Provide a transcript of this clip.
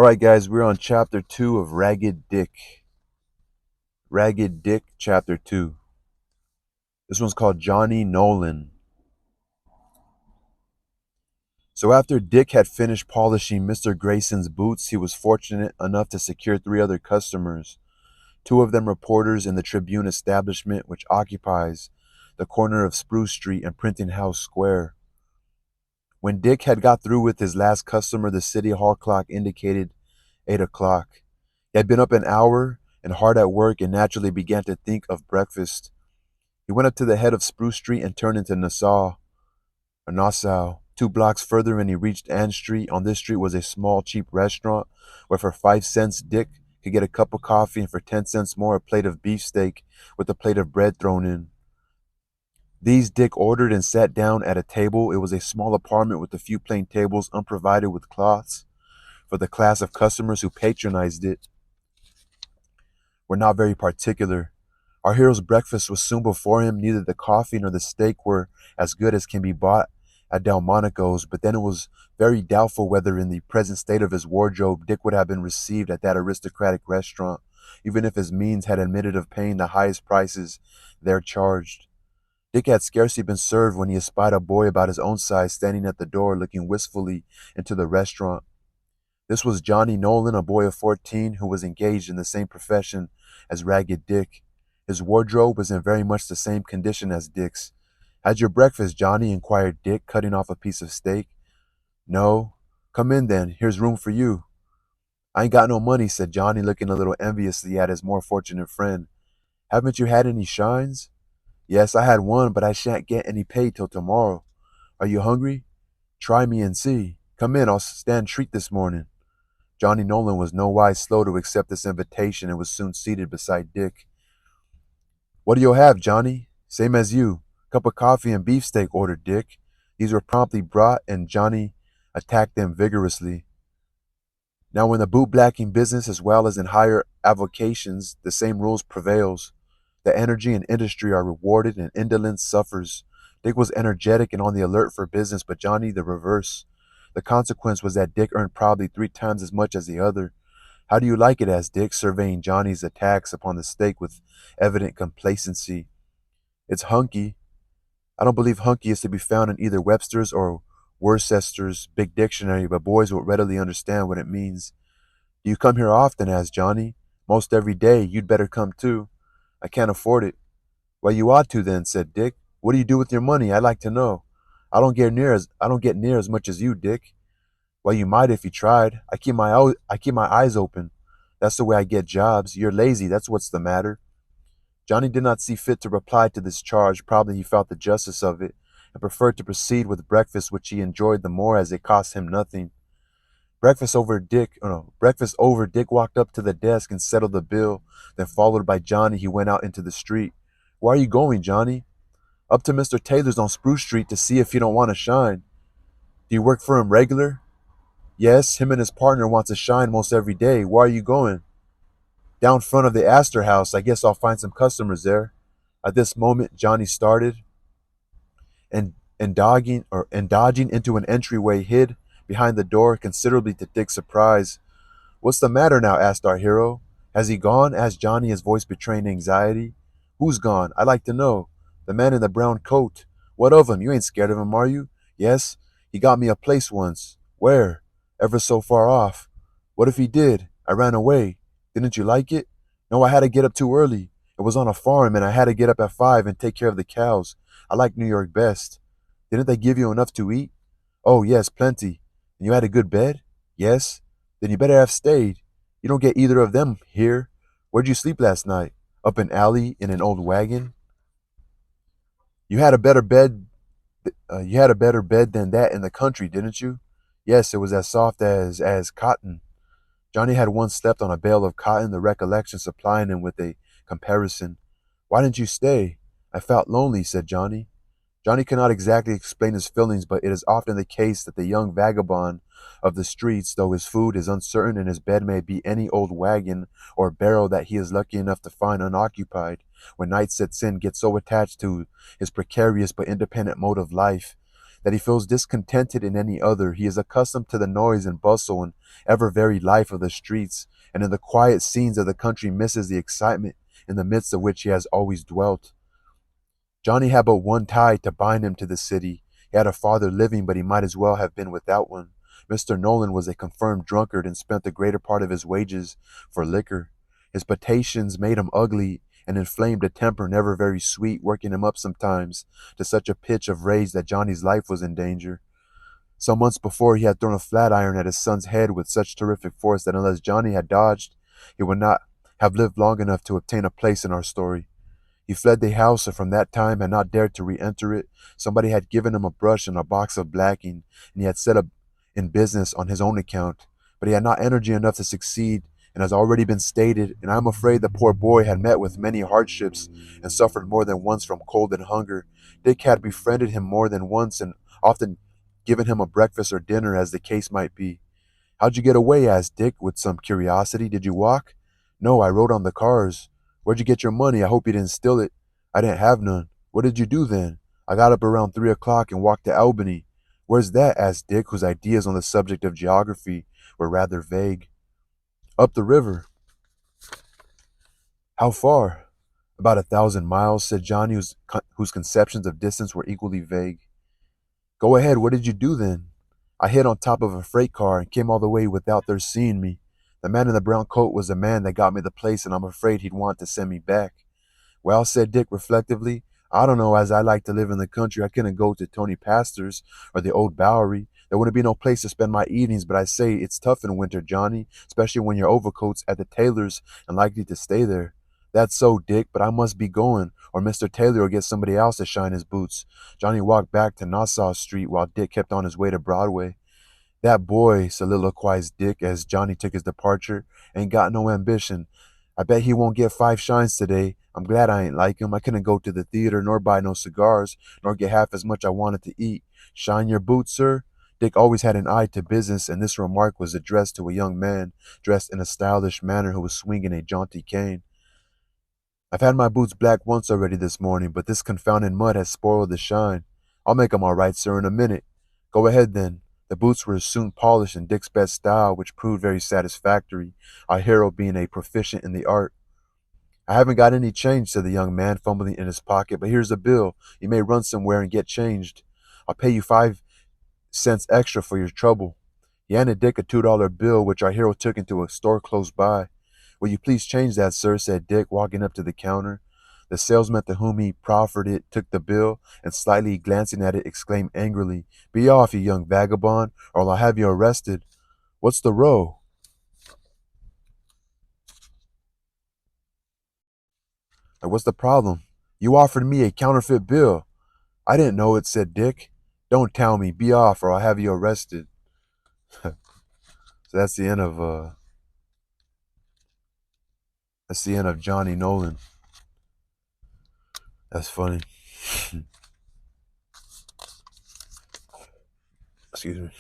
All right, guys, we're on chapter 2 of Ragged Dick. Ragged Dick, chapter 2. This one's called Johnny Nolan. So, after Dick had finished polishing Mr. Grayson's boots, he was fortunate enough to secure 3 other customers, 2 of them reporters in the Tribune establishment, which occupies the corner of Spruce Street and Printing House Square. When Dick had got through with his last customer, the City Hall clock indicated 8 o'clock. He had been up an hour and hard at work and naturally began to think of breakfast. He went up to the head of Spruce Street and turned into Nassau. 2 blocks further and he reached Ann Street. On this street was a small, cheap restaurant where for 5 cents Dick could get a cup of coffee and for 10 cents more a plate of beefsteak with a plate of bread thrown in. These Dick ordered and sat down at a table. It was a small apartment with a few plain tables unprovided with cloths, for the class of customers who patronized it were not very particular. Our hero's breakfast was soon before him. Neither the coffee nor the steak were as good as can be bought at Delmonico's, but then it was very doubtful whether in the present state of his wardrobe Dick would have been received at that aristocratic restaurant, even if his means had admitted of paying the highest prices there charged. Dick had scarcely been served when he espied a boy about his own size standing at the door looking wistfully into the restaurant. This was Johnny Nolan, a boy of 14 who was engaged in the same profession as Ragged Dick. His wardrobe was in very much the same condition as Dick's. "Had your breakfast, Johnny?" inquired Dick, cutting off a piece of steak. "No." "Come in then. Here's room for you." "I ain't got no money," said Johnny, looking a little enviously at his more fortunate friend. "Haven't you had any shines?" "Yes, I had one, but I shan't get any paid till tomorrow." "Are you hungry?" "Try me and see. Come in, I'll stand treat this morning." Johnny Nolan was nowise slow to accept this invitation and was soon seated beside Dick. "What'll you have, Johnny?" "Same as you. Cup of coffee and beefsteak," ordered Dick. These were promptly brought, and Johnny attacked them vigorously. Now, in the bootblacking business, as well as in higher avocations, the same rules prevails. The energy and industry are rewarded, and indolence suffers. Dick was energetic and on the alert for business, but Johnny the reverse. The consequence was that Dick earned probably 3 times as much as the other. "How do you like it?" asked Dick, surveying Johnny's attacks upon the steak with evident complacency. "It's hunky." I don't believe hunky is to be found in either Webster's or Worcester's big dictionary, but boys will readily understand what it means. "Do you come here often?" asked Johnny. "Most every day. You'd better come too." "I can't afford it." "Well, you ought to then," said Dick. "What do you do with your money? I'd like to know." I don't get near as much as you, Dick." "Well, you might if you tried. I keep my eyes open. That's the way I get jobs. You're lazy, that's what's the matter." Johnny did not see fit to reply to this charge. Probably he felt the justice of it, and preferred to proceed with breakfast, which he enjoyed the more as it cost him nothing. Breakfast over, Dick walked up to the desk and settled the bill. Then, followed by Johnny, he went out into the street. "Where are you going, Johnny?" "Up to Mr. Taylor's on Spruce Street to see if you don't want to shine." "Do you work for him regular?" "Yes, him and his partner wants to shine most every day. Where are you going?" "Down front of the Astor House. I guess I'll find some customers there." At this moment, Johnny started and dodging into an entryway, hid behind the door, considerably to Dick's surprise. "What's the matter now?" asked our hero. "Has he gone?" asked Johnny, his voice betraying anxiety. "Who's gone? I'd like to know." "The man in the brown coat." "What of him? You ain't scared of him, are you?" "Yes, he got me a place once." "Where?" "Ever so far off." "What if he did?" "I ran away." "Didn't you like it?" "No, I had to get up too early. It was on a farm, and I had to get up at 5 and take care of the cows. I like New York best." "Didn't they give you enough to eat?" "Oh, yes, plenty." "And you had a good bed?" "Yes." "Then you better have stayed. You don't get either of them here. Where'd you sleep last night?" "Up an alley in an old wagon." You had a better bed. You had a better bed than that in the country, didn't you?" "Yes, it was as soft as cotton." Johnny had once slept on a bale of cotton, the recollection supplying him with a comparison. "Why didn't you stay?" "I felt lonely," said Johnny. Johnny cannot exactly explain his feelings, but it is often the case that the young vagabond of the streets, though his food is uncertain and his bed may be any old wagon or barrel that he is lucky enough to find unoccupied, when night sets in, gets so attached to his precarious but independent mode of life that he feels discontented in any other. He is accustomed to the noise and bustle and ever varied life of the streets, and in the quiet scenes of the country misses the excitement in the midst of which he has always dwelt. Johnny had but one tie to bind him to the city. He had a father living, but he might as well have been without one. Mr. Nolan was a confirmed drunkard and spent the greater part of his wages for liquor. His potations made him ugly and inflamed a temper never very sweet, working him up sometimes to such a pitch of rage that Johnny's life was in danger. Some months before, he had thrown a flat iron at his son's head with such terrific force that unless Johnny had dodged, he would not have lived long enough to obtain a place in our story. He fled the house and from that time had not dared to re-enter it. Somebody had given him a brush and a box of blacking, and he had set up in business on his own account. But he had not energy enough to succeed, and has already been stated, and I am afraid the poor boy had met with many hardships and suffered more than once from cold and hunger. Dick had befriended him more than once and often given him a breakfast or dinner as the case might be. "How'd you get away?" asked Dick with some curiosity. "Did you walk?" "No, I rode on the cars." "Where'd you get your money? I hope you didn't steal it." "I didn't have none." "What did you do then?" "I got up around 3 o'clock and walked to Albany." "Where's that?" asked Dick, whose ideas on the subject of geography were rather vague. "Up the river." "How far?" "About 1,000 miles," said Johnny, whose conceptions of distance were equally vague. "Go ahead, what did you do then?" "I hid on top of a freight car and came all the way without their seeing me. The man in the brown coat was the man that got me the place, and I'm afraid he'd want to send me back." "Well," said Dick reflectively, "I don't know as I like to live in the country. I couldn't go to Tony Pastor's or the old Bowery. There wouldn't be no place to spend my evenings, but I say it's tough in winter, Johnny, especially when your overcoat's at the tailor's and likely to stay there." "That's so, Dick, but I must be going, or Mr. Taylor will get somebody else to shine his boots." Johnny walked back to Nassau Street while Dick kept on his way to Broadway. "That boy," soliloquized Dick as Johnny took his departure, "ain't got no ambition. I bet he won't get 5 shines today. I'm glad I ain't like him. I couldn't go to the theater, nor buy no cigars, nor get half as much I wanted to eat. Shine your boots, sir?" Dick always had an eye to business, and this remark was addressed to a young man dressed in a stylish manner who was swinging a jaunty cane. "I've had my boots black once already this morning, but this confounded mud has spoiled the shine. I'll make 'em all right, sir, in a minute." "Go ahead, then." The boots were soon polished in Dick's best style, which proved very satisfactory, our hero being a proficient in the art. "I haven't got any change," said the young man, fumbling in his pocket, "but here's a bill. You may run somewhere and get changed. I'll pay you 5 cents extra for your trouble." He handed Dick a $2 bill, which our hero took into a store close by. "Will you please change that, sir?" said Dick, walking up to the counter. The salesman to whom he proffered it took the bill, and slightly glancing at it, exclaimed angrily, "Be off, you young vagabond, or I'll have you arrested." "What's the row?" "What's the problem?" "You offered me a counterfeit bill." "I didn't know it," said Dick. "Don't tell me. Be off, or I'll have you arrested." So that's the end of Johnny Nolan. That's funny. Excuse me.